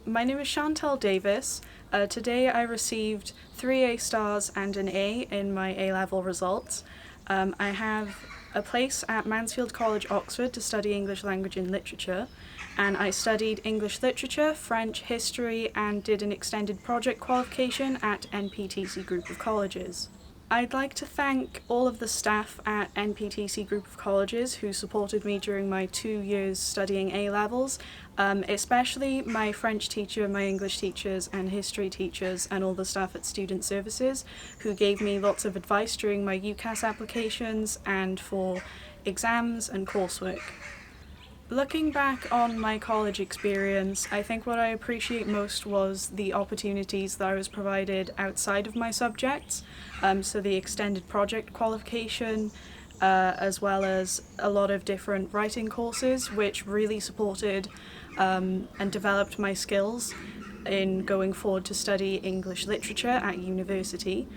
My name is Chantale Davis. Today I received 3 A stars and an A in my A-level results. I have a place at Mansfield College, Oxford to study English language and literature, and I studied English literature, French, history, and did an extended project qualification at NPTC Group of Colleges. I'd like to thank all of the staff at NPTC Group of Colleges who supported me during my 2 years studying A-levels, especially my French teacher, my English teachers and history teachers and all the staff at Student Services who gave me lots of advice during my UCAS applications and for exams and coursework. Looking back on my college experience, I think what I appreciate most was the opportunities that I was provided outside of my subjects, so the extended project qualification, as well as a lot of different writing courses which really supported and developed my skills in going forward to study English literature at university.